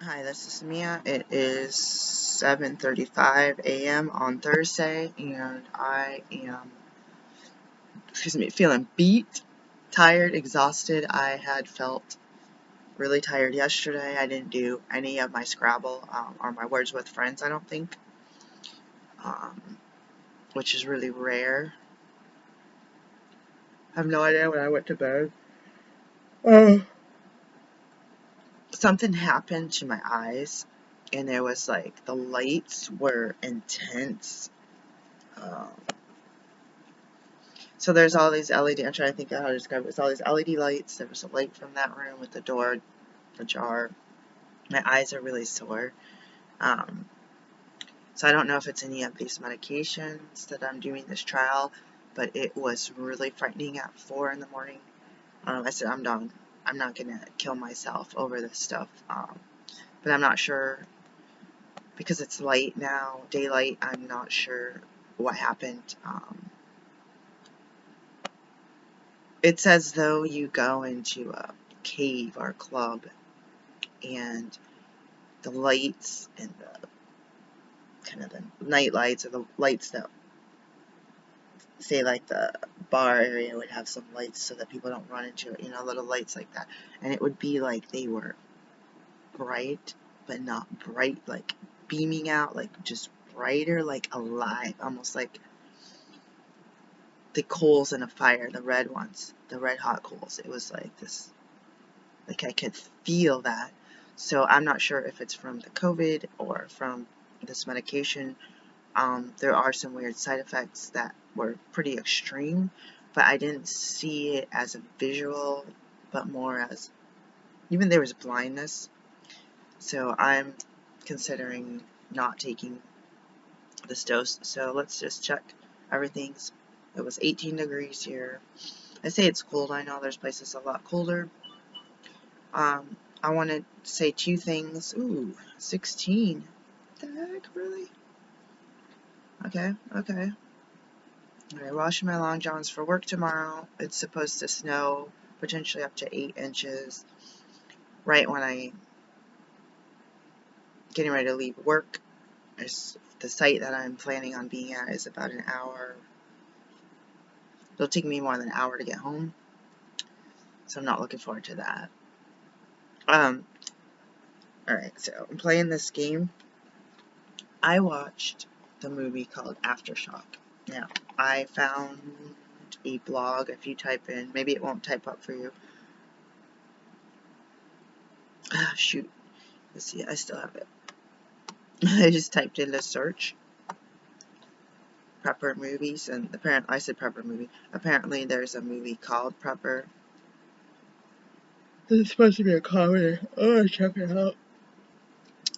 Hi, this is Mia. It is 7:35 a.m. on Thursday, and I am, feeling beat, tired, exhausted. I had felt really tired yesterday. I didn't do any of my Scrabble or my words with friends, I don't think, um, which is really rare. I have no idea when I went to bed. Oh. Something happened to my eyes, and it was like the lights were intense. Um, So there's all these LED, I'm trying to think of how to describe it. There's all these LED lights. There was a light from that room with the door ajar. My eyes are really sore. Um, so I don't know if it's any of these medications that I'm doing this trial, but it was really frightening at 4 in the morning. I said, I'm done. I'm not going to kill myself over this stuff. But I'm not sure, because it's light now, daylight, I'm not sure what happened. It's as though you go into a cave or club, and the lights and the kind of the night lights, or the lights that say like the bar area would have some lights so that people don't run into it, little lights like that. And it would be like they were bright, but not bright, like beaming out, like just brighter, like alive, almost like the coals in a fire, the red ones, the red hot coals. It was like this, like I could feel that. So I'm not sure if it's from the COVID or from this medication. There are some weird side effects that were pretty extreme, but I didn't see it as a visual, but more as, even there was blindness. So I'm considering not taking this dose. So let's just check everything's. It was 18 degrees here. I say it's cold. I know there's places a lot colder. I want to say two things. Ooh, 16. What the heck, really? Okay. Alright, washing my long johns for work tomorrow. It's supposed to snow, potentially up to 8 inches, right when I'm getting ready to leave work. The site that I'm planning on being at is about an hour. It'll take me more than an hour to get home, so I'm not looking forward to that. Alright, so I'm playing this game. I watched the movie called Aftershock. Now, I found a blog. If you type in, maybe it won't type up for you. Shoot. Let's see, I still have it. I just typed in the search, Prepper movies, and apparently, I said Prepper movie. Apparently, there's a movie called Prepper. This is supposed to be a comedy. Oh, check it out.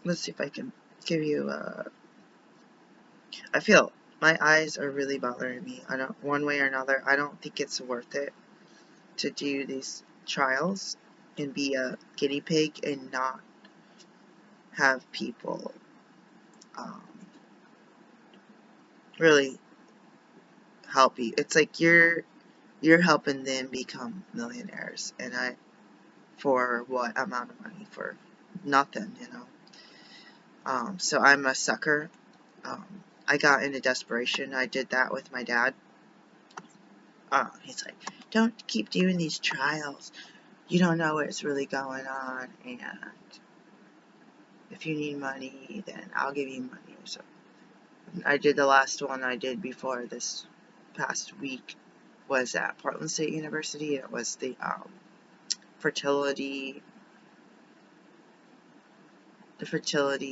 Let's see if I can give you I feel my eyes are really bothering me. One way or another, I don't think it's worth it to do these trials and be a guinea pig and not have people um, really help you. It's like you're helping them become millionaires, and for what amount of money? For nothing. So I'm a sucker. Um, I got into desperation. I did that with my dad. He's like, don't keep doing these trials. You don't know what's really going on, and if you need money, then I'll give you money. So I did the last one I did before this past week was at Portland State University. It was the fertility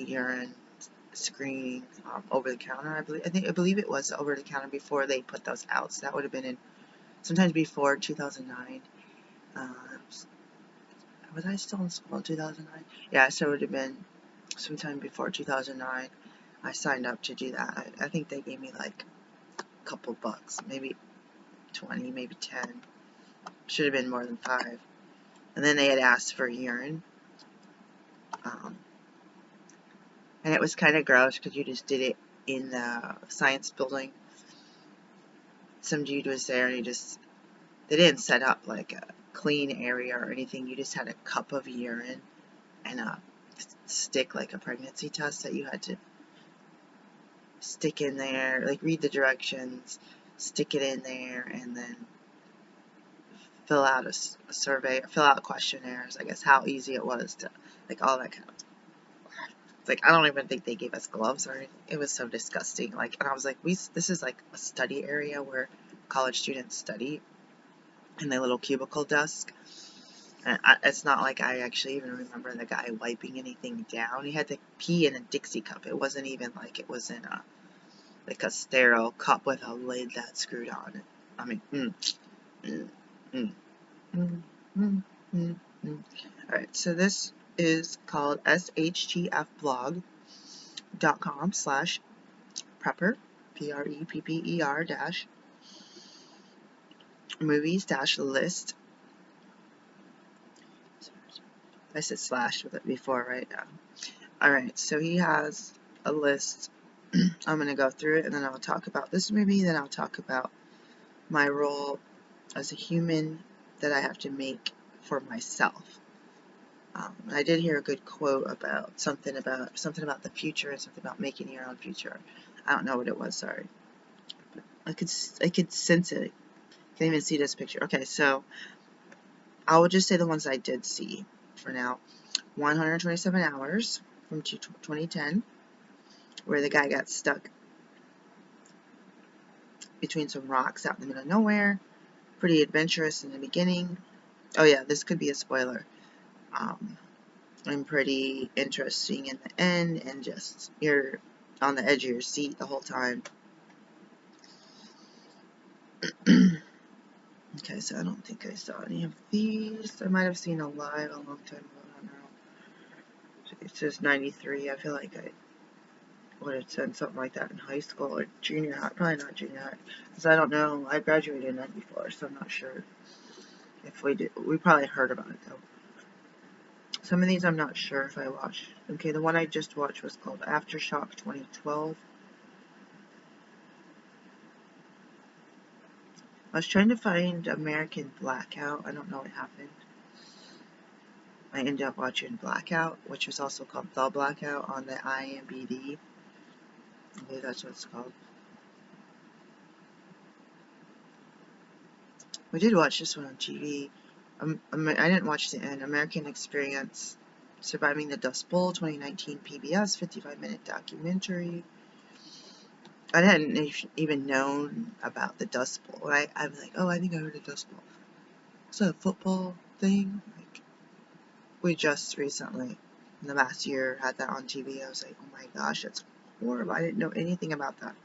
urine screening over the counter. I believe it was over the counter before they put those out. So that would have been in sometimes before 2009. Was I still in school in 2009? Yeah, so it would have been sometime before 2009. I signed up to do that. I think they gave me like a couple bucks, maybe 20, maybe 10. Should have been more than 5. And then they had asked for urine. And it was kind of gross because you just did it in the science building. Some dude was there, and they didn't set up like a clean area or anything. You just had a cup of urine and a stick, like a pregnancy test that you had to stick in there, like read the directions, stick it in there, and then fill out a survey, fill out questionnaires, I guess, how easy it was to, like, all that kind of, like, I don't even think they gave us gloves or anything. It was so disgusting. Like, and I was like, this is like a study area where college students study in their little cubicle desk. And it's not like I actually even remember the guy wiping anything down. He had to pee in a Dixie cup. It wasn't even like it was in a, like a sterile cup with a lid that screwed on it. I mean, mm, mm, mm, mm, mm, mm, mm. Alright, so this is called shtfblog.com/prepper, PREPPER dash movies dash list. I said slash with it before, right? Yeah. Alright, so he has a list. I'm going to go through it, and then I'll talk about this movie, then I'll talk about my role as a human that I have to make for myself. I did hear a good quote about something about the future and something about making your own future. I don't know what it was, sorry. I could sense it. Can't even see this picture. Okay, so I will just say the ones I did see for now. 127 Hours from 2010, where the guy got stuck between some rocks out in the middle of nowhere. Pretty adventurous in the beginning. Oh yeah, this could be a spoiler. And pretty interesting in the end, and just you're on the edge of your seat the whole time. Okay, so I don't think I saw any of these. I might have seen a live a long time ago. I don't know. It says 93. I feel like I would have said something like that in high school or junior high. Probably not junior high, because I don't know. I graduated in 94, so I'm not sure if we did. We probably heard about it though. Some of these I'm not sure if I watched. Okay, the one I just watched was called Aftershock 2012. I was trying to find American Blackout. I don't know what happened. I ended up watching Blackout, which was also called The Blackout on the IMDb. I believe that's what it's called. We did watch this one on TV. I didn't watch the end. American Experience, Surviving the Dust Bowl, 2019 PBS, 55-minute documentary. I hadn't even known about the Dust Bowl. I'm like, oh, I think I heard of Dust Bowl. Is that a football thing? Like, we just recently, in the last year, had that on TV. I was like, oh my gosh, that's horrible. I didn't know anything about that.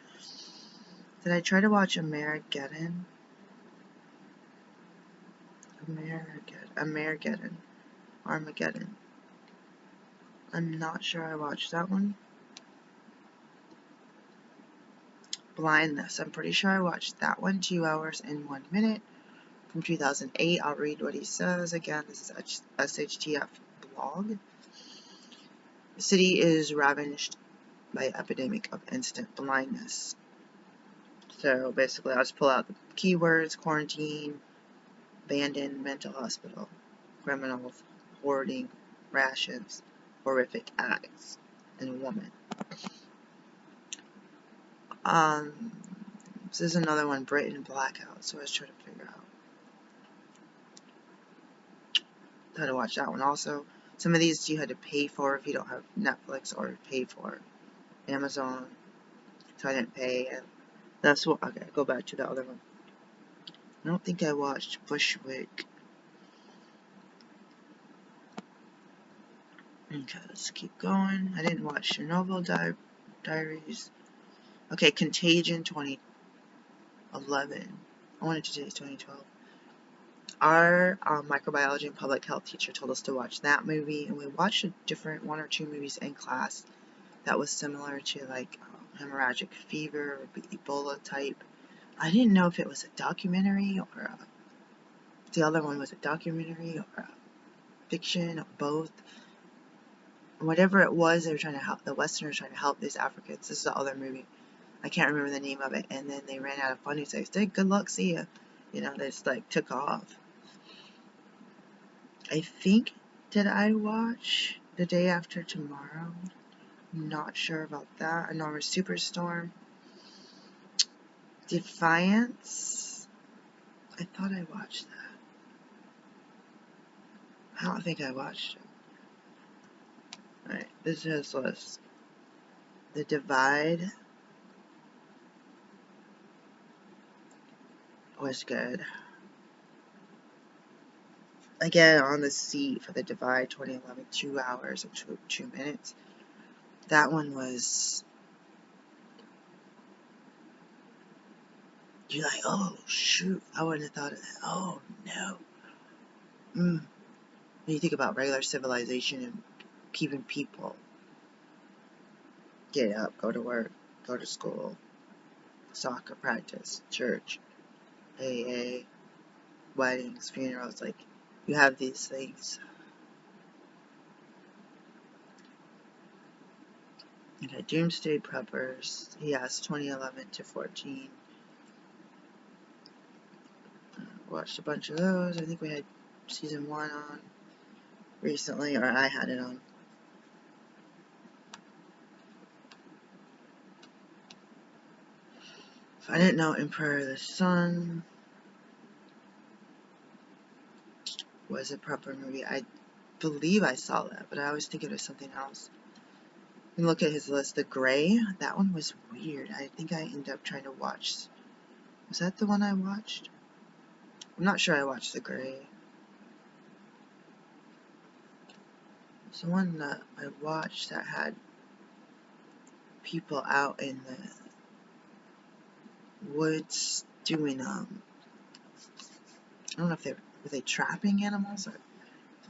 Did I try to watch Armageddon? I'm not sure I watched that one. Blindness. I'm pretty sure I watched that one. 2 hours and 1 minute from 2008. I'll read what he says. Again, this is SHTF blog. The city is ravaged by an epidemic of instant blindness. So basically, I'll just pull out the keywords: quarantine, abandoned mental hospital, criminals, hoarding, rations, horrific acts, and woman. This is another one, Britain Blackout, so I was trying to figure out how to watch that one also. Some of these you had to pay for if you don't have Netflix, or pay for Amazon, so I didn't pay, and that's what, okay, go back to the other one. I don't think I watched Bushwick. Okay, let's keep going. I didn't watch Chernobyl Diaries. Okay, Contagion 2011. I wanted to say 2012. Our microbiology and public health teacher told us to watch that movie, and we watched a different 1 or 2 movies in class that was similar to like hemorrhagic fever or Ebola type. I didn't know if it was a documentary or the other one was a documentary or a fiction or both. Whatever it was, they were trying to help, the Westerners trying to help these Africans. This is the other movie. I can't remember the name of it. And then they ran out of funding, so they said, good luck, see ya. You know, they just like took off. I think, did I watch The Day After Tomorrow. I'm not sure about that. Enormous Superstorm. Defiance. I thought I watched that. I don't think I watched it. Alright, this is his list. The Divide was good. Again, on the seat for The Divide 2011, 2 hours and 2 minutes. That one was, you're like, oh shoot, I wouldn't have thought of that. Oh no. When you think about regular civilization and keeping people, get up, go to work, go to school, soccer practice, church, AA, weddings, funerals, like, you have these things. Okay, Doomsday Preppers, he has 2011 to 14. Watched a bunch of those. I think we had season 1 on recently, or I had it on. I didn't know Emperor of the Sun was a prepper movie. I believe I saw that, but I always think it was something else. And look at his list. The Gray, that one was weird. I think I ended up trying to watch. Was that the one I watched? I'm not sure I watched The Gray. It's the one that I watched that had people out in the woods doing, I don't know if were they trapping animals or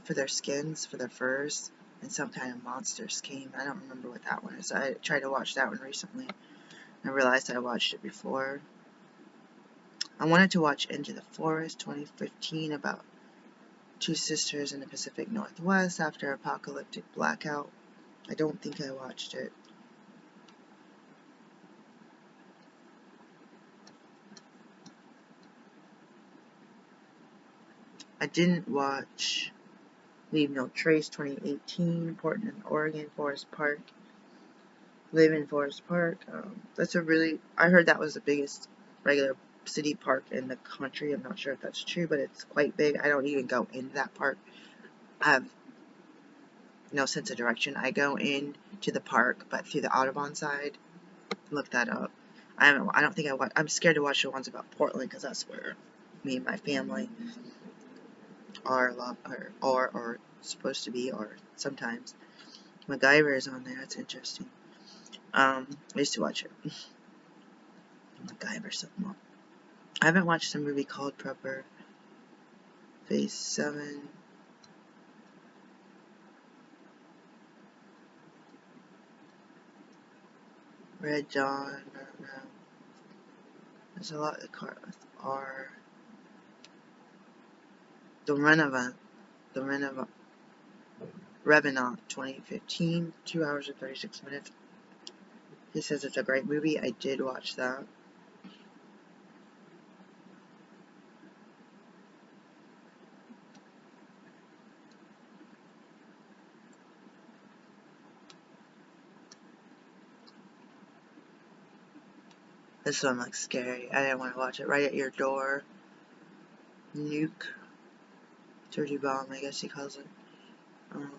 for their skins, for their furs, and some kind of monsters came. I don't remember what that one is. I tried to watch that one recently. I realized I watched it before. I wanted to watch Into the Forest 2015 about 2 sisters in the Pacific Northwest after apocalyptic blackout. I don't think I watched it. I didn't watch Leave No Trace 2018, Portland, Oregon, Forest Park. Live in Forest Park. That's a really, I heard that was the biggest regular city park in the country. I'm not sure if that's true, but it's quite big. I don't even go into that park. I have no sense of direction. I go in to the park, but through the Audubon side. Look that up. I don't think I'm scared to watch the ones about Portland because that's where me and my family are or supposed to be, or sometimes. MacGyver is on there. That's interesting. I used to watch it. MacGyver something more. I haven't watched a movie called Prepper. Phase 7. Red Dawn. I don't know. There's a lot of cards with R. The Revenant 2015, 2 hours and 36 minutes. He says it's a great movie. I did watch that. This one looks scary. I didn't want to watch it. Right at Your Door. Nuke. Dirty Bomb, I guess he calls it. I'm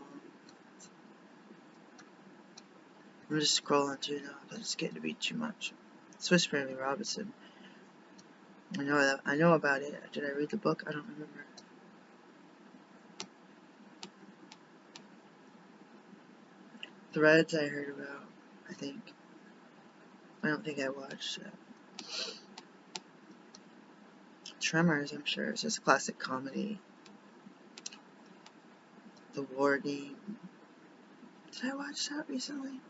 just scrolling through now because it's getting to be too much. Swiss Family Robinson. I know about it. Did I read the book? I don't remember. Threads I heard about, I think. I don't think I watched it. Tremors, I'm sure. It's just a classic comedy. The War Game. Did I watch that recently?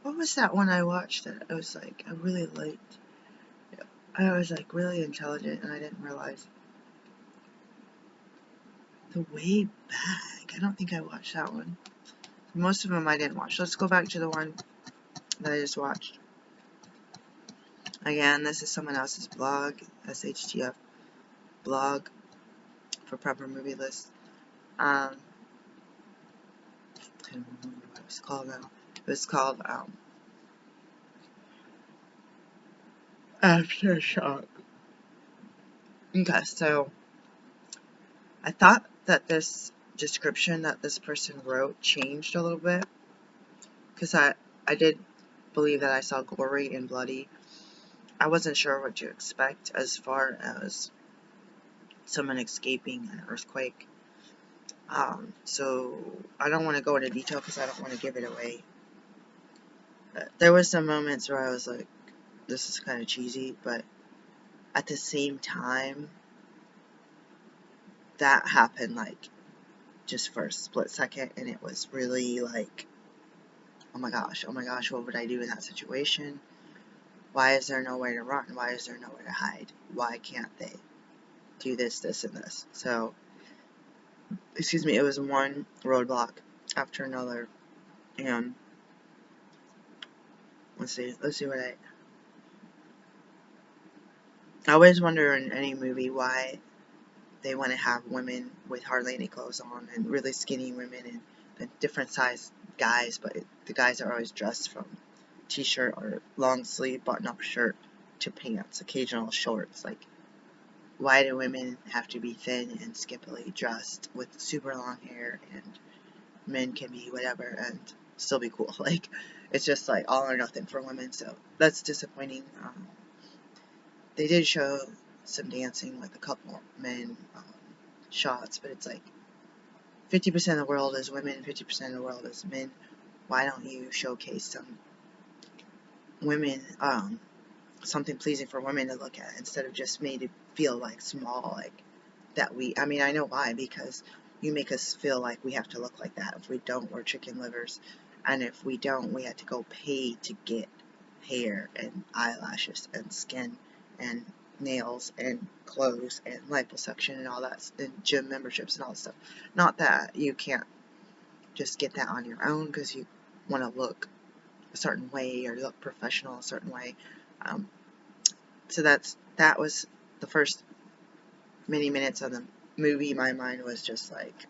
What was that one I watched that I was like, I really liked? I was like really intelligent and I didn't realize. The Way Back. I don't think I watched that one. Most of them I didn't watch. Let's go back to the one that I just watched. Again, this is someone else's blog, SHTF blog for Prepper Movie List. can't remember what it was called now. It was called Aftershock. Okay, so I thought that this description that this person wrote changed a little bit, because I did believe that I saw gory and bloody. I wasn't sure what to expect as far as someone escaping an earthquake. So I don't want to go into detail because I don't want to give it away. But there was some moments where I was like, this is kind of cheesy, but at the same time, that happened like just for a split second, and it was really like, oh my gosh, what would I do in that situation? Why is there nowhere to run? Why is there nowhere to hide? Why can't they do this, this, and this? So, excuse me, it was one roadblock after another, and let's see what I always wonder in any movie why they want to have women with hardly any clothes on, and really skinny women, and different size guys, but the guys are always dressed from t-shirt or long sleeve button-up shirt to pants, occasional shorts. Like, why do women have to be thin and skimpily dressed with super long hair, and men can be whatever and still be cool? Like, it's just like all or nothing for women, so that's disappointing. They did show some dancing with a couple men shots, but it's like 50% of the world is women, 50% of the world is men. Why don't you showcase some women, something pleasing for women to look at, instead of just made it feel like small, like that I mean, I know why, because you make us feel like we have to look like that. If we don't, we're chicken livers, and if we don't, we have to go pay to get hair and eyelashes and skin and nails and clothes and liposuction and all that, and gym memberships and all that stuff. Not that you can't just get that on your own because you want to look a certain way or look professional a certain way. So that was the first many minutes of the movie. My mind was just like,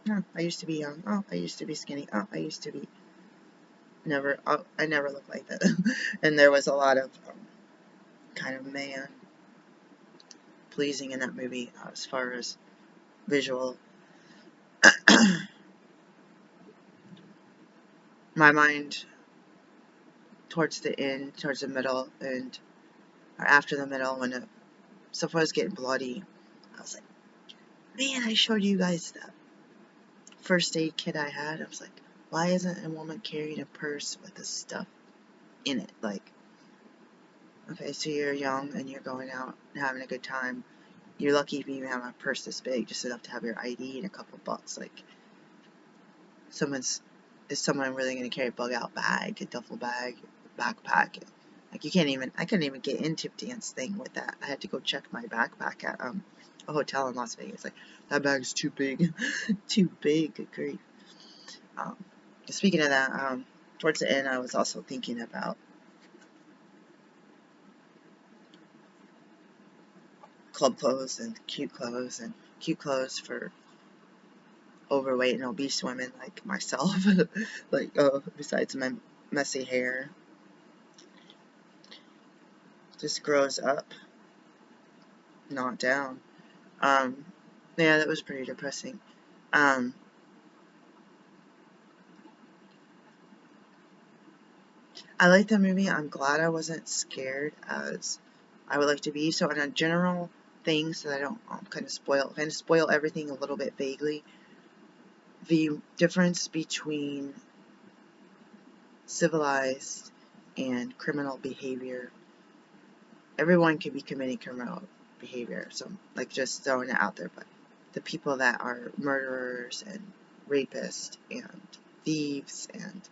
oh, I used to be young. Oh, I used to be skinny. Oh, I used to be never. Oh, I never looked like that. And there was a lot of kind of man pleasing in that movie as far as visual. My mind towards the end, towards the middle, and or after the middle, when stuff was getting bloody, I was like, man, I showed you guys that first aid kit I had. I was like, why isn't a woman carrying a purse with this stuff in it? Like, okay, so you're young and you're going out and having a good time. You're lucky if you even have a purse this big, just enough to have your ID and a couple bucks. Like, is someone really going to carry a bug out bag, a duffel bag, backpack? Like, I couldn't even get into dance thing with that. I had to go check my backpack at a hotel in Las Vegas. Like, that bag's too big. Too big, good grief. Speaking of that, towards the end, I was also thinking about club clothes and cute clothes for overweight and obese women like myself. Like, besides my messy hair, just grows up, not down. Yeah, that was pretty depressing. Um, I like the movie. I'm glad I wasn't scared as I would like to be. So, in a general thing, so that I don't kind of spoil everything a little bit vaguely. The difference between civilized and criminal behavior. Everyone can be committing criminal behavior, so like just throwing it out there, but the people that are murderers and rapists and thieves and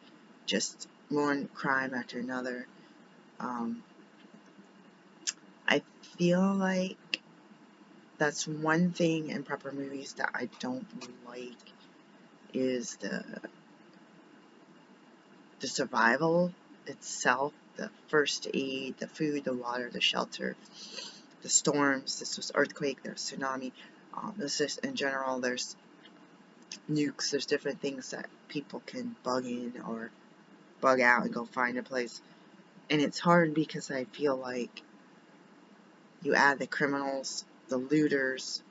just one crime after another, I feel like that's one thing in prepper movies that I don't like, is the survival itself, the first aid, the food, the water, the shelter, the storms. This was earthquake, there's tsunami. This is in general. There's nukes. There's different things that people can bug in or bug out and go find a place. And it's hard because I feel like you add the criminals, the looters,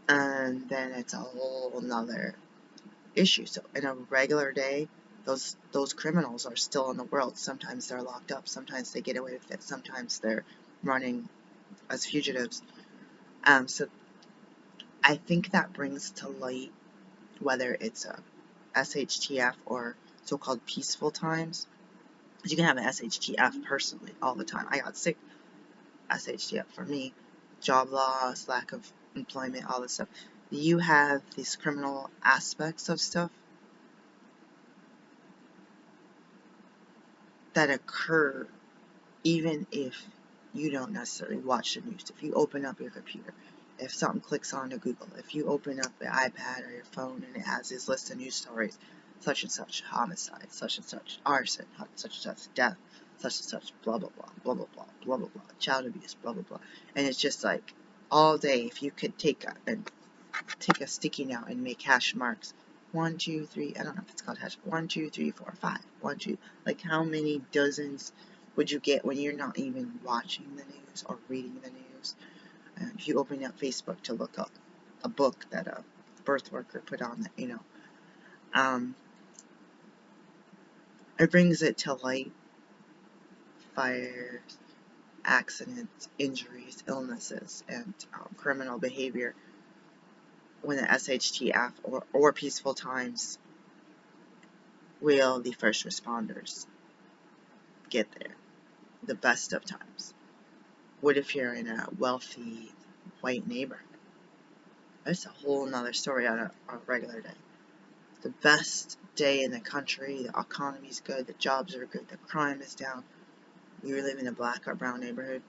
and then it's a whole nother issue. So in a regular day, those criminals are still in the world. Sometimes they're locked up, sometimes they get away with it, sometimes they're running as fugitives. So I think that brings to light whether it's a SHTF or so-called peaceful times. You can have an SHTF personally all the time. I got sick, SHTF for me, job loss, lack of employment, all this stuff. You have these criminal aspects of stuff that occur even if you don't necessarily watch the news. If you open up your computer, if something clicks onto Google, if you open up the iPad or your phone and it has this list of news stories, such and such homicide, such and such arson, such and such death, such and such blah blah blah, blah blah blah, blah blah blah, child abuse, blah blah blah, and it's just like all day. If you could take a sticky note and make hash marks, 1, 2, 3. I don't know if it's called hash. 1, 2, 3, 4, 5. 1, 2. Like how many dozens would you get when you're not even watching the news or reading the news? If you open up Facebook to look up a book that a birth worker put on that, it brings it to light. Fires, accidents, injuries, illnesses, and criminal behavior when the SHTF or peaceful times will the first responders get there. The best of times. What if you're in a wealthy white neighborhood? That's a whole nother story on a regular day. The best day in the country, the economy's good, the jobs are good, the crime is down. You live in a black or brown neighborhood,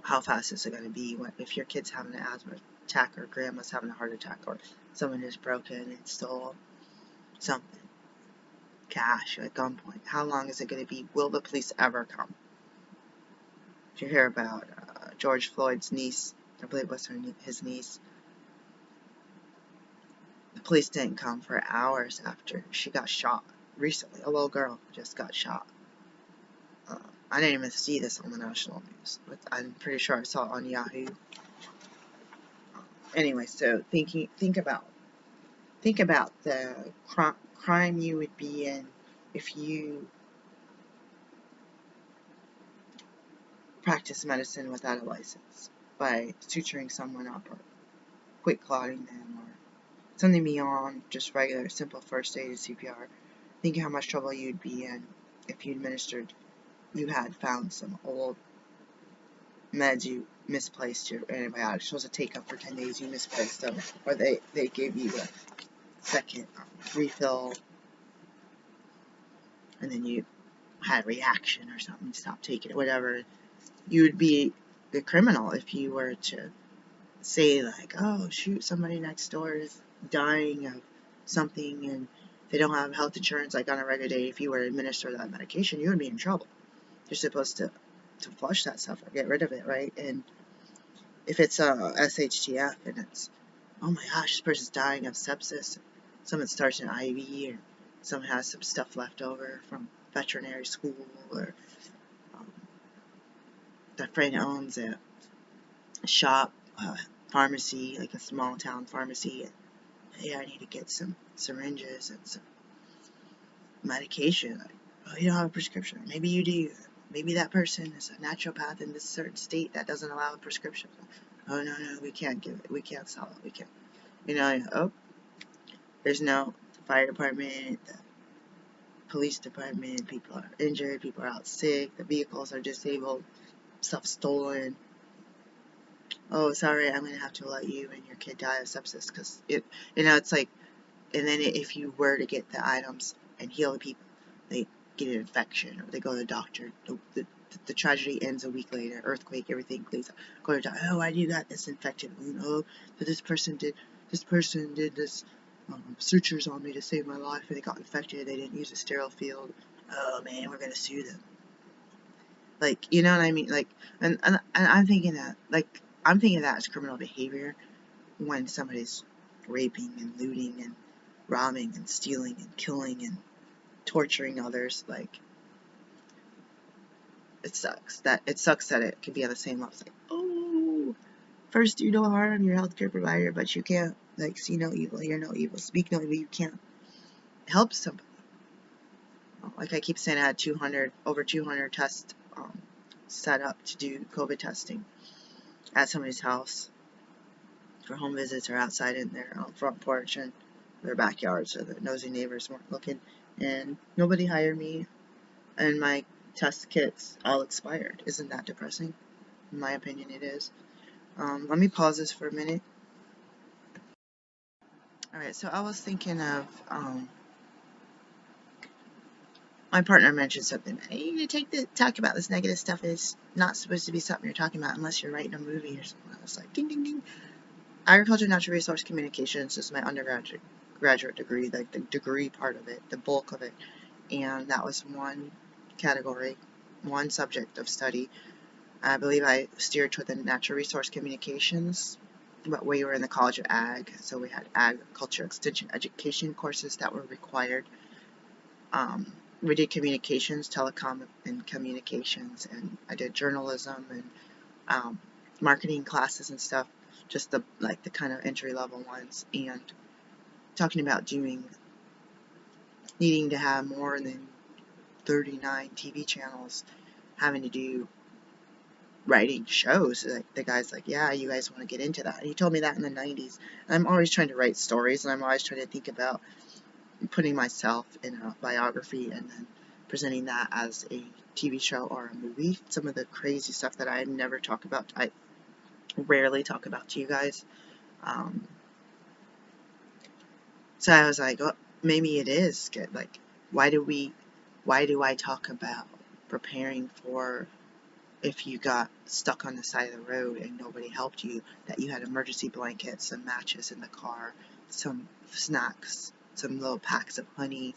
how fast is it going to be if your kid's having an asthma attack or grandma's having a heart attack or someone is broken and stole something, cash at gunpoint? How long is it going to be? Will the police ever come? If you hear about George Floyd's niece, I believe it was his niece, the police didn't come for hours after she got shot. Recently, a little girl just got shot. I didn't even see this on the national news, but I'm pretty sure I saw it on Yahoo. Anyway, so think about the crime you would be in if you practice medicine without a license by suturing someone up or quick clotting them or something beyond just regular simple first aid and CPR. Think how much trouble you'd be in if you had found some old meds you misplaced your antibiotics. Supposed to take up for 10 days, you misplaced them, or they gave you a second refill, and then you had a reaction or something, stopped taking it, whatever. You would be the criminal if you were to say like, oh shoot, somebody next door is dying of something and they don't have health insurance. Like on a regular day, if you were to administer that medication, you would be in trouble. You're supposed to flush that stuff or get rid of it, right? And if it's a SHTF and it's, oh my gosh, this person's dying of sepsis, someone starts an IV or someone has some stuff left over from veterinary school, or their friend owns a shop, pharmacy, like a small town pharmacy, and hey, I need to get some syringes and some medication. Like, oh, you don't have a prescription. Maybe you do. Maybe that person is a naturopath in this certain state that doesn't allow a prescription. Oh, no, we can't give it. We can't sell it. We can't. Oh, there's no fire department, the police department, people are injured, people are out sick, the vehicles are disabled, stuff stolen. Oh, sorry, I'm going to have to let you and your kid die of sepsis because it's like, and then if you were to get the items and heal the people, they get an infection or they go to the doctor. The tragedy ends a week later. Earthquake, everything cleans up. Go to the doctor. Oh, why do you got this infected wound? Oh, but this person did this sutures on me to save my life and they got infected. They didn't use a sterile field. Oh man, we're gonna sue them. Like, you know what I mean? Like, and I'm thinking that, like, I'm thinking that as criminal behavior when somebody's raping and looting and robbing and stealing and killing and torturing others. Like, it sucks that it can be on the same level. It's like, oh, first do no harm, your healthcare provider, but you can't like see no evil, hear no evil, speak no evil. You can't help somebody. Like I keep saying, I had over 200 tests set up to do COVID testing at somebody's house for home visits or outside in their front porch and their backyard, so the nosy neighbors weren't looking. And nobody hired me, and my test kits all expired. Isn't that depressing? In my opinion, it is. Let me pause this for a minute. Alright, so I was thinking of, my partner mentioned something. Hey, you talk about this negative stuff is not supposed to be something you're talking about unless you're writing a movie or something. I was like, ding, ding, ding. Agriculture and Natural Resource Communications is my undergraduate degree, like the degree part of it, the bulk of it. And that was one category, one subject of study. I believe I steered toward the Natural Resource Communications, but we were in the College of Ag, so we had agriculture extension education courses that were required. We did communications, telecom and communications, and I did journalism and marketing classes and stuff, just the kind of entry level ones, and talking about needing to have more than 39 TV channels, having to do writing shows. Like the guy's like, yeah, you guys want to get into that. And he told me that in the 90s. And I'm always trying to write stories, and I'm always trying to think about putting myself in a biography and then presenting that as a TV show or a movie. Some of the crazy stuff that I never talk about, I rarely talk about to you guys. So I was like, oh, maybe it is good. Like, why do I talk about preparing for if you got stuck on the side of the road and nobody helped you, that you had emergency blankets, some matches in the car, some snacks, some little packs of honey,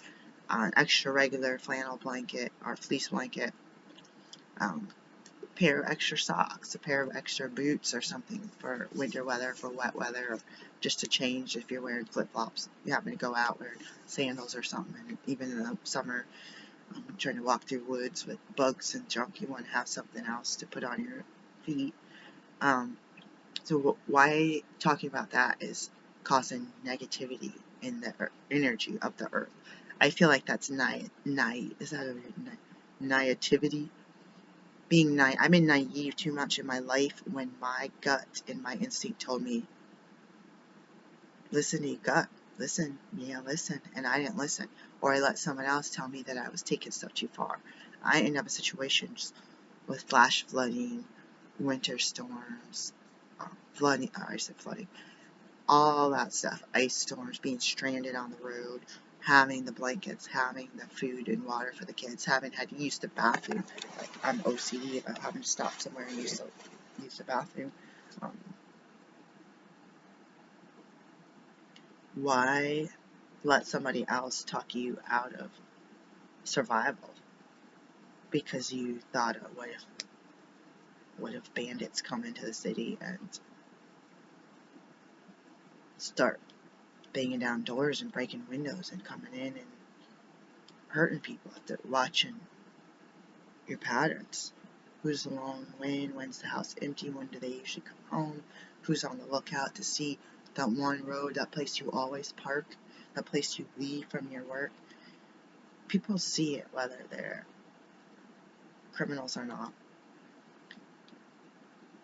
an extra regular flannel blanket or fleece blanket, a pair of extra socks, a pair of extra boots or something for winter weather, for wet weather, or just to change if you're wearing flip-flops. You happen to go out wearing sandals or something, and even in the summer, trying to walk through woods with bugs and junk, you want to have something else to put on your feet. So why talking about that is causing negativity in the energy of the earth. I feel like that's is that a naivety? I've been naive too much in my life when my gut and my instinct told me, listen to your gut, listen, and I didn't listen, or I let someone else tell me that I was taking stuff too far. I end up in situations with flash flooding, winter storms, flooding, all that stuff, ice storms, being stranded on the road, having the blankets, having the food and water for the kids, having had to use the bathroom. Like, I'm OCD about having to stop somewhere and use the bathroom. Why let somebody else talk you out of survival? Because you thought, what if bandits come into the city and start banging down doors and breaking windows and coming in and hurting people after watching your patterns? Who's along when's the house empty, when do they usually come home, who's on the lookout to see that one road, that place you always park, that place you leave from your work. People see it whether they're criminals or not.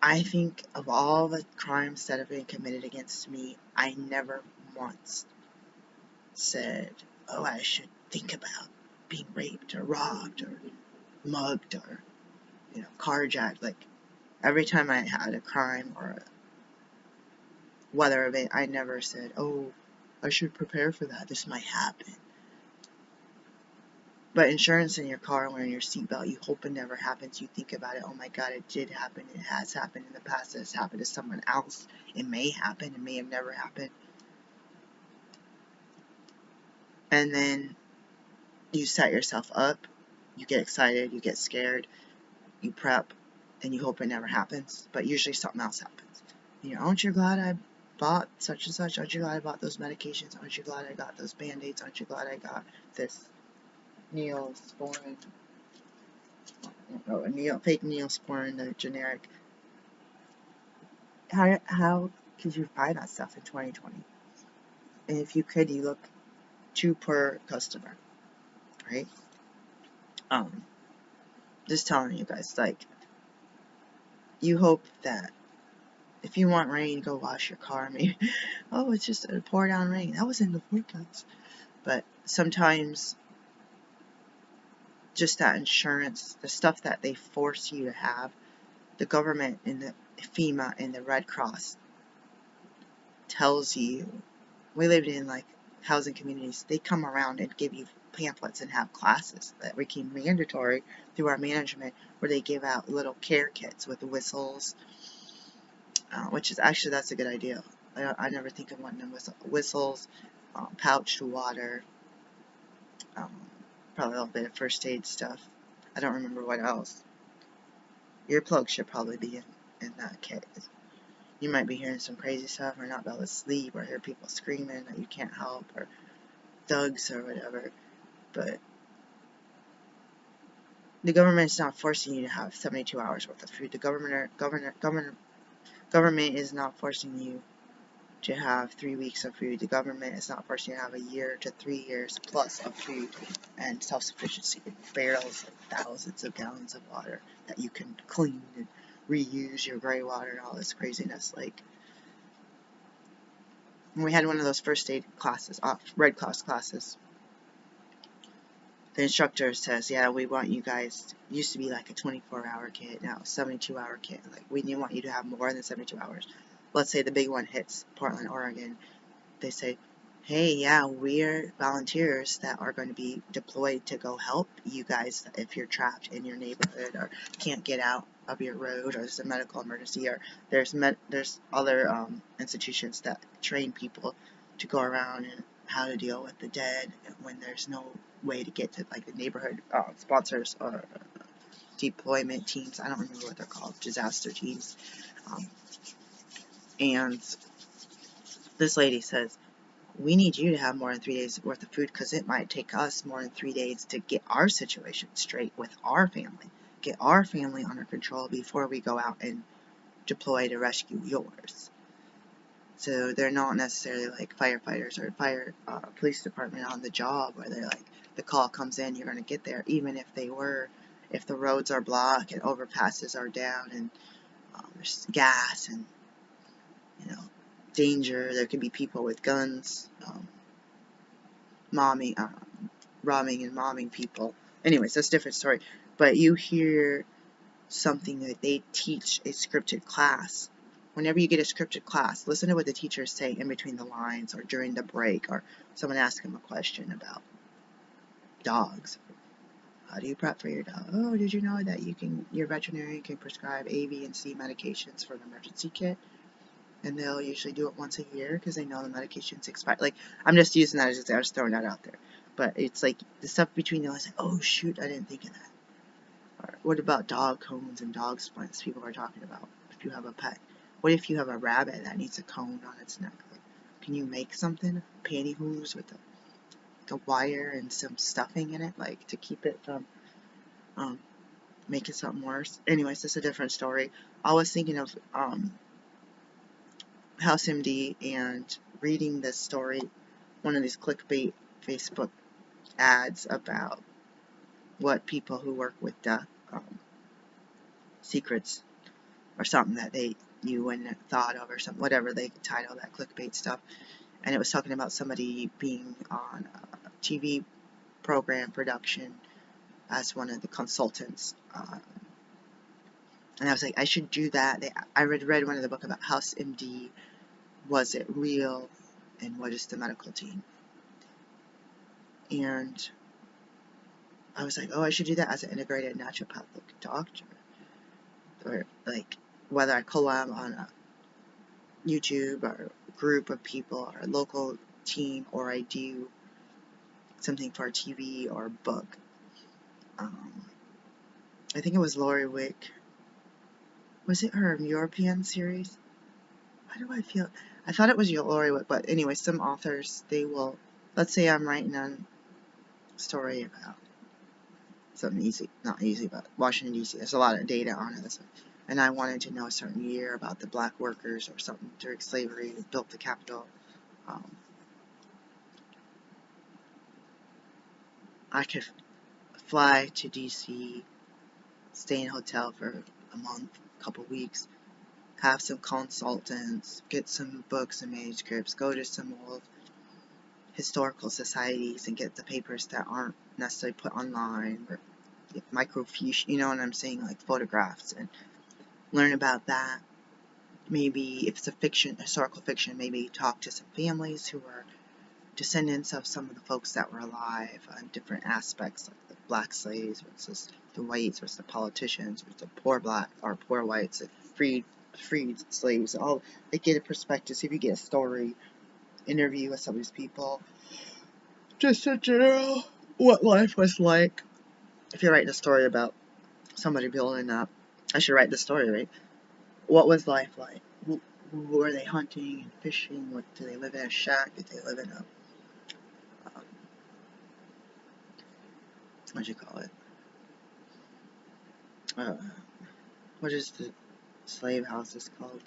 I think of all the crimes that have been committed against me, I never once said, oh, I should think about being raped or robbed or mugged or, carjacked. Like, every time I had a crime or a weather event, I never said, oh, I should prepare for that, this might happen. But insurance in your car, wearing your seatbelt, you hope it never happens. You think about it, oh my God, it did happen, it has happened in the past, it has happened to someone else, it may happen, it may have never happened. And then you set yourself up, you get excited, you get scared, you prep, and you hope it never happens, but usually something else happens. Aren't you glad bought such and such? Aren't you glad I bought those medications? Aren't you glad I got those band-aids? Aren't you glad I got this Neosporin? Oh, fake Neosporin, the generic. How could you buy that stuff in 2020? And if you could, you look 2 per customer, right? Just telling you guys, like, you hope that if you want rain, go wash your car. Maybe, oh, it's just a pour down rain. That was in the forecast. But sometimes, just that insurance, the stuff that they force you to have, the government and the FEMA and the Red Cross tells you, we lived in like housing communities, they come around and give you pamphlets and have classes that became mandatory through our management, where they give out little care kits with whistles, which is actually, that's a good idea. I never think of wanting whistles, pouched water, probably a little bit of first aid stuff. I don't remember what else. Earplugs should probably be in that kit. You might be hearing some crazy stuff, or not be able to sleep, or hear people screaming that you can't help, or thugs or whatever. But the government's not forcing you to have 72 hours worth of food. The government is not forcing you to have 3 weeks of food. The government is not forcing you to have a year to 3 years plus of food and self-sufficiency. Barrels, like thousands of gallons of water that you can clean and reuse your gray water and all this craziness. Like, when we had one of those first aid classes, Red Cross classes, the instructor says, yeah, we want you guys, it used to be like a 24-hour kit, now 72-hour kit. Like, we want you to have more than 72 hours. Let's say the big one hits Portland, Oregon. They say, hey, yeah, we're volunteers that are going to be deployed to go help you guys if you're trapped in your neighborhood or can't get out of your road, or there's a medical emergency, or there's other institutions that train people to go around and how to deal with the dead when there's no way to get to, like, the neighborhood sponsors or deployment teams. I don't remember what they're called, disaster teams. And this lady says, we need you to have more than 3 days worth of food, because it might take us more than 3 days to get our situation straight with our family, get our family under control before we go out and deploy to rescue yours. So they're not necessarily like firefighters or police department on the job, where they're like, the call comes in, you're going to get there. Even if they were, if the roads are blocked and overpasses are down and there's gas and, danger, there could be people with guns, robbing and mobbing people. Anyways, that's a different story. But you hear something that they teach a scripted class. Whenever you get a scripted class, listen to what the teachers say in between the lines, or during the break, or someone asks them a question about dogs. How do you prep for your dog? Oh, did you know that your veterinarian can prescribe A, B, and C medications for an emergency kit? And they'll usually do it once a year because they know the medication's expired. Like, I'm just using that as I'm just throwing that out there. But it's like the stuff between the lines, like, oh shoot, I didn't think of that. Or what about dog cones and dog splints people are talking about if you have a pet? What if you have a rabbit that needs a cone on its neck? Like, can you make something? Pantyhose with a wire and some stuffing in it, like, to keep it from making something worse? Anyways, that's a different story. I was thinking of House MD and reading this story, one of these clickbait Facebook ads about what people who work with death secrets, or something that you wouldn't have thought of, or something, whatever they title that clickbait stuff. And it was talking about somebody being on a TV program production as one of the consultants. And I was like, I should do that. I read one of the book about House MD. Was it real? And what is the medical team? And I was like, oh, I should do that as an integrated naturopathic doctor. Or, like, whether I collab on a YouTube or a group of people or a local team, or I do something for TV or a book. I think it was Lori Wick. Was it her European series? Why do I feel... I thought it was Lori, but anyway, some authors, they will, let's say I'm writing a story about something easy, not easy, but Washington, D.C. There's a lot of data on it. And I wanted to know a certain year about the black workers or something during slavery who built the Capitol. I could fly to D.C., stay in a hotel for a month, a couple weeks, have some consultants, get some books and manuscripts, go to some old historical societies and get the papers that aren't necessarily put online, or microfiche, you know what I'm saying, like photographs, and learn about that. Maybe if it's a fiction, historical fiction, maybe talk to some families who are descendants of some of the folks that were alive on different aspects, like the black slaves versus the whites versus the politicians versus the poor black or poor whites, freed slaves. All they get a perspective. See if you get a story, interview with some of these people, just in general, what life was like. If you're writing a story about somebody building up, I should write the story, right? What was life like? Were they hunting and fishing? What, do they live in a shack? Did they live in a what do you call it? What is the slave houses called?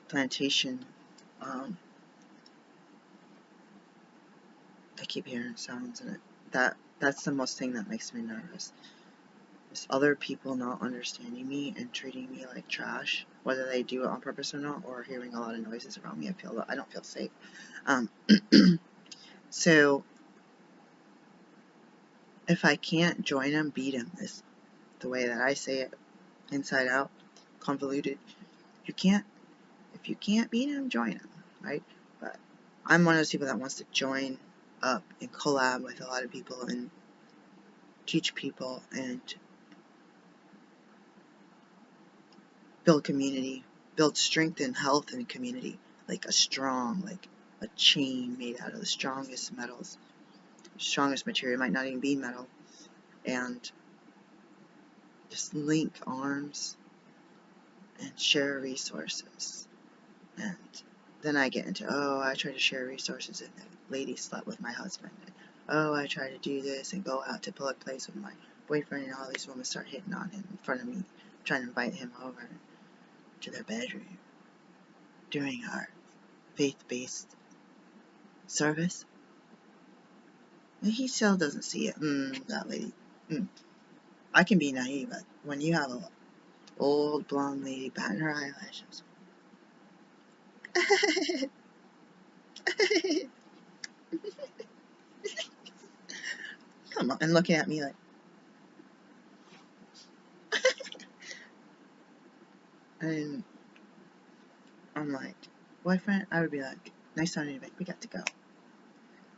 Plantation. I keep hearing sounds in it. That's the most thing that makes me nervous. Is other people not understanding me and treating me like trash, whether they do it on purpose or not, or hearing a lot of noises around me. I don't feel safe. So if I can't join them, beat them is the way that I say it, inside out, convoluted. If you can't beat them, join them, right? But I'm one of those people that wants to join up and collab with a lot of people and teach people and build community, build strength and health in community, like a chain made out of the strongest metals, strongest material, might not even be metal, and just link arms and share resources. And then I get into, oh, I try to share resources and the lady slept with my husband. And, oh, I try to do this and go out to public place with my boyfriend, and all these women start hitting on him in front of me, trying to invite him over to their bedroom during our faith-based service. And he still doesn't see it. That lady. I can be naive, but when you have an old blonde lady batting her eyelashes, come on, and looking at me like, and I'm like, boyfriend, I would be like, nice talking to you, we got to go.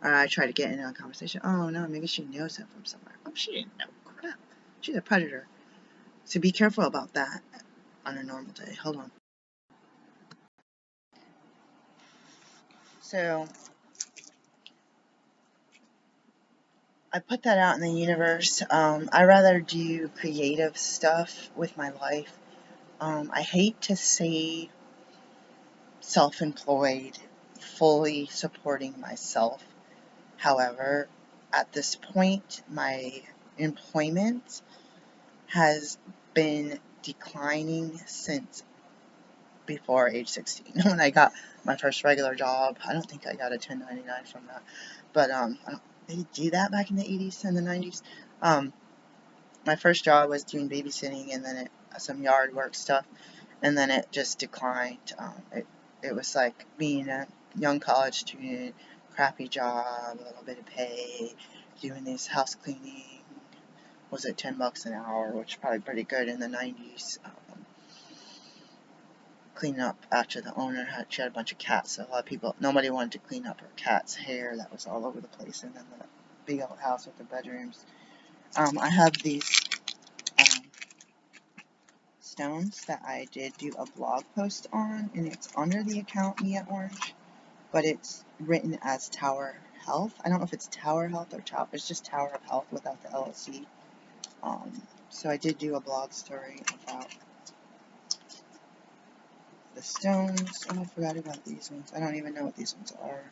Or I try to get into a conversation. Oh no, maybe she knows him from somewhere. Oh, she didn't know crap. She's a predator. So be careful about that on a normal day. Hold on. So I put that out in the universe. I rather do creative stuff with my life. I hate to say self-employed, fully supporting myself. However, at this point, my employment has been declining since before age 16. When I got my first regular job, I don't think I got a 1099 from that, but they do that back in the 80s and the 90s. My first job was doing babysitting and then some yard work stuff, and then it just declined. It was like being a young college student, crappy job, a little bit of pay, doing this house cleaning. Was it $10 an hour, which is probably pretty good in the 90s. Cleaning up after the owner she had a bunch of cats, so a lot of people, nobody wanted to clean up her cat's hair that was all over the place, and then the big old house with the bedrooms. I have these stones that I did do a blog post on, and it's under the account Mia Orange, but it's written as Tower Health. I don't know if it's Tower Health or Tower, it's just Tower of Health without the LLC. So I did do a blog story about the stones. Oh, I forgot about these ones. I don't even know what these ones are.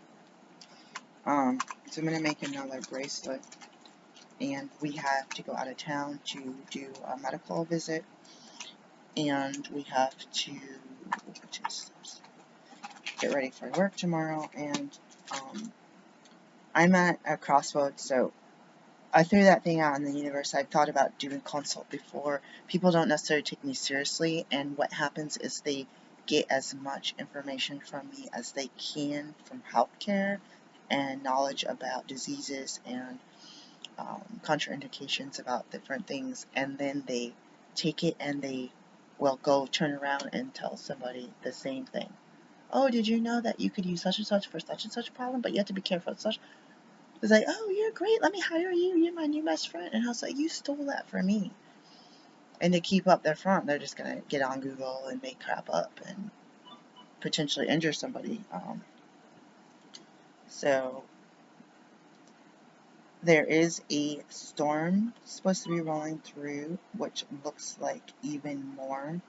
So I'm going to make another bracelet, and we have to go out of town to do a medical visit, and we have to just get ready for work tomorrow, and I'm at a crossroads, so I threw that thing out in the universe. I've thought about doing consult before. People don't necessarily take me seriously, and what happens is they get as much information from me as they can from healthcare and knowledge about diseases and contraindications about different things, and then they take it and they will go turn around and tell somebody the same thing. Oh, did you know that you could use such and such for such and such problem, but you have to be careful with such. It's like, oh, you're great, let me hire you, you're my new best friend. And I was like, you stole that from me. And to keep up their front, they're just going to get on Google and make crap up and potentially injure somebody. So there is a storm supposed to be rolling through, which looks like even more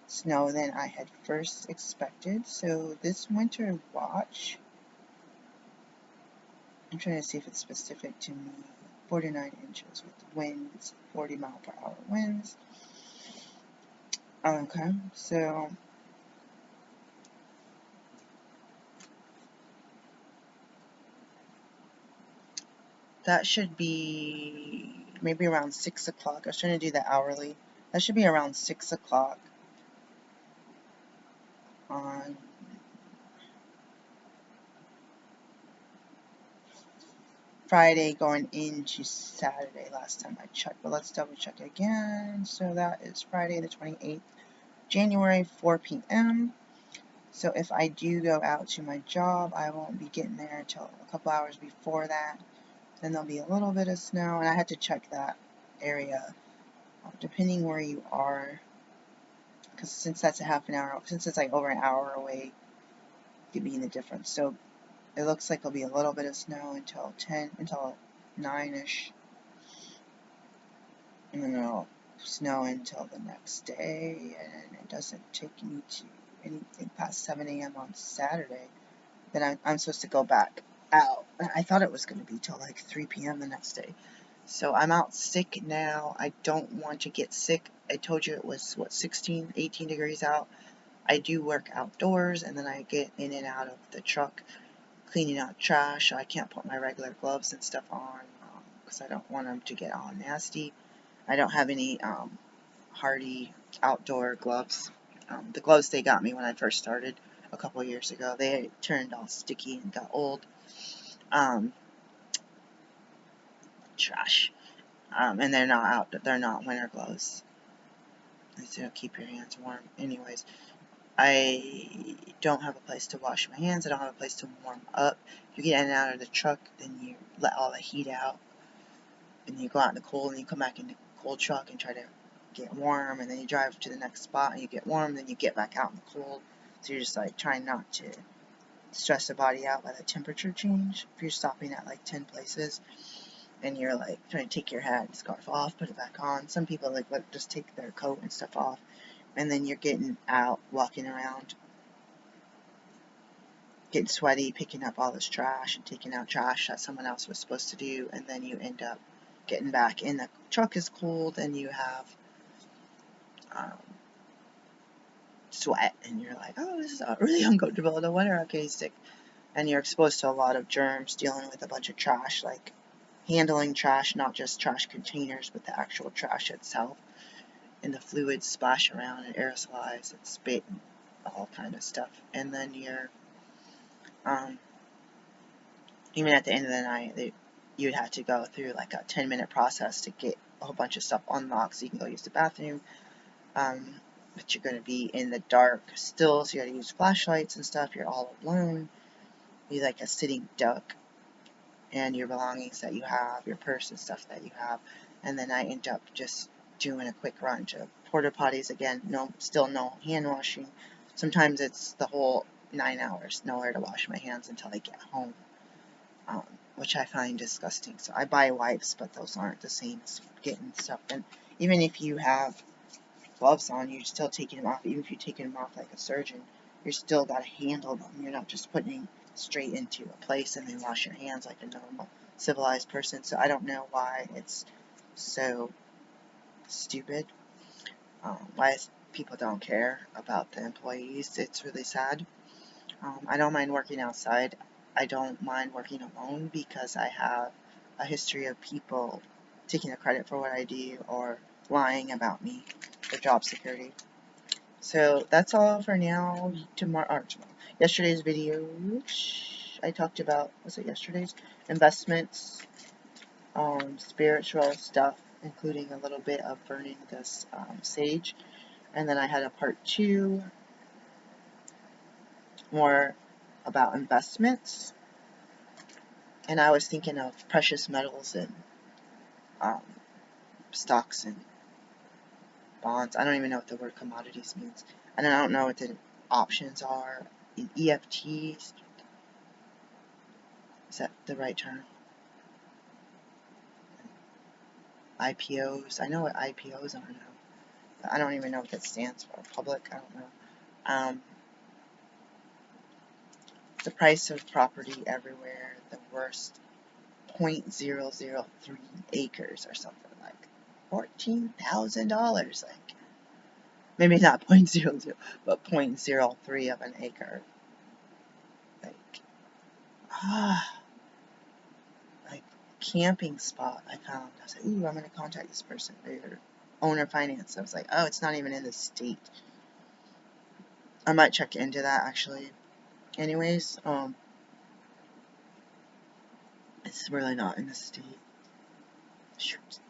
snow than I had first expected. So this winter watch, I'm trying to see if it's specific to me. 49 inches with winds, 40-mile-per-hour winds. Okay, so that should be maybe around 6 o'clock. I was trying to do the hourly. That should be around 6 o'clock on Friday going into Saturday last time I checked. But let's double check again. So that is Friday the 28th, January, 4 p.m. So if I do go out to my job, I won't be getting there until a couple hours before that. Then there'll be a little bit of snow, and I had to check that area depending where you are, because since that's a half an hour, since it's like over an hour away, it could be in the difference. So it looks like there'll be a little bit of snow until 9ish, and then it'll snow until the next day, and it doesn't take me to anything past 7 a.m. on Saturday. Then I'm supposed to go back out. I thought it was going to be till like 3 p.m. the next day. So I'm out sick now. I don't want to get sick. I told you it was, 16, 18 degrees out. I do work outdoors, and then I get in and out of the truck cleaning out trash, so I can't put my regular gloves and stuff on because I don't want them to get all nasty. I don't have any hardy outdoor gloves. The gloves they got me when I first started a couple years ago, they turned all sticky and got old. Trash. And they're not winter gloves. They don't keep your hands warm. Anyways, I don't have a place to wash my hands. I don't have a place to warm up. You get in and out of the truck, then you let all the heat out, and you go out in the cold, and you come back in the cold truck and try to get warm, and then you drive to the next spot and you get warm, then you get back out in the cold. So you're just like trying not to stress the body out by the temperature change. If you're stopping at like 10 places and you're like trying to take your hat and scarf off, put it back on. Some people like just take their coat and stuff off, and then you're getting out, walking around, getting sweaty, picking up all this trash and taking out trash that someone else was supposed to do, and then you end up getting back in. The truck is cold, and you have sweat, and you're like, oh, this is really uncomfortable. No wonder I'm getting sick. And you're exposed to a lot of germs, dealing with a bunch of trash, like handling trash, not just trash containers, but the actual trash itself. And the fluids splash around and aerosolize and spit and all kind of stuff. And then you're, even at the end of the night, you'd have to go through like a 10-minute process to get a whole bunch of stuff unlocked so you can go use the bathroom. But you're going to be in the dark still, so you got to use flashlights and stuff. You're all alone. You're like a sitting duck, and your belongings that you have, your purse and stuff that you have. And then I end up just doing a quick run to porta potties again. Still no hand washing. Sometimes it's the whole 9 hours, nowhere to wash my hands until I get home, which I find disgusting. So I buy wipes, but those aren't the same as getting stuff. And even if you have gloves on, you're still taking them off. Even if you're taking them off like a surgeon, you're still got to handle them. You're not just putting straight into a place and then wash your hands like a normal civilized person. So I don't know why it's so stupid. Why people don't care about the employees. It's really sad. I don't mind working outside. I don't mind working alone because I have a history of people taking the credit for what I do or lying about me for job security. So that's all for now. Yesterday's video, I talked about, was it yesterday's? Investments, spiritual stuff, including a little bit of burning this sage. And then I had a part 2, more about investments. And I was thinking of precious metals and um, stocks and bonds. I don't even know what the word commodities means. And I don't know what the options are in EFTs. Is that the right term? IPOs. I know what IPOs are now. But I don't even know what that stands for. Public. I don't know. The price of property everywhere. The worst. 0.003 acres or something like $14,000. Like, maybe not 0.00, but 0.03 of an acre. Like, like camping spot I found. I was like, ooh, I'm gonna contact this person. They're owner finance. I was like, oh, it's not even in the state. I might check into that actually. Anyways, it's really not in the state. Shoot.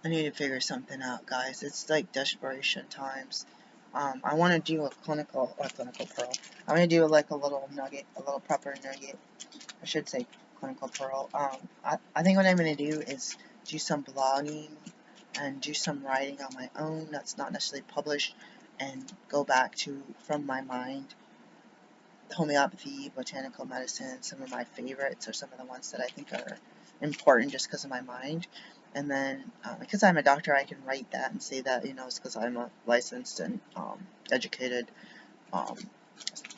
I need to figure something out, guys. It's like desperation times. I want to do a clinical pearl. I want to do like a little nugget, a little proper nugget. I should say clinical pearl. I think what I'm going to do is do some blogging and do some writing on my own that's not necessarily published and go back to, from my mind, homeopathy, botanical medicine, some of my favorites, or some of the ones that I think are important just because of my mind. And then, because I'm a doctor, I can write that and say that, it's because I'm a licensed and educated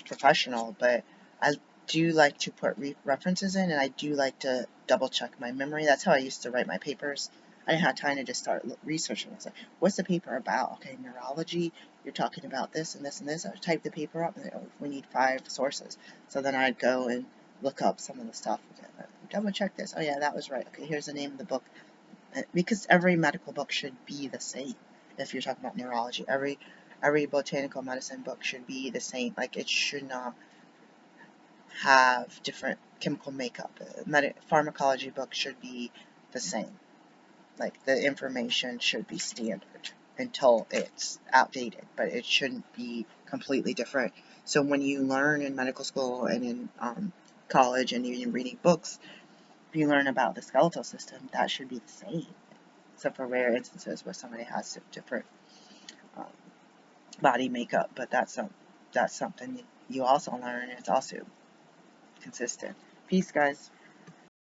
professional. But I do like to put references in, and I do like to double check my memory. That's how I used to write my papers. I didn't have time to just start researching. I was like, what's the paper about? Okay, neurology, you're talking about this and this and this. I would type the paper up, and we need 5 sources. So then I'd go and look up some of the stuff. Double check this. Oh yeah, that was right. Okay, here's the name of the book. Because every medical book should be the same. If you're talking about neurology, every botanical medicine book should be the same. Like, it should not have different chemical makeup. Pharmacology books should be the same. Like, the information should be standard until it's outdated, but it shouldn't be completely different. So when you learn in medical school and in college and you're reading books, if you learn about the skeletal system, that should be the same, except for rare instances where somebody has different body makeup. But that's something you also learn, and it's also consistent. Peace, guys.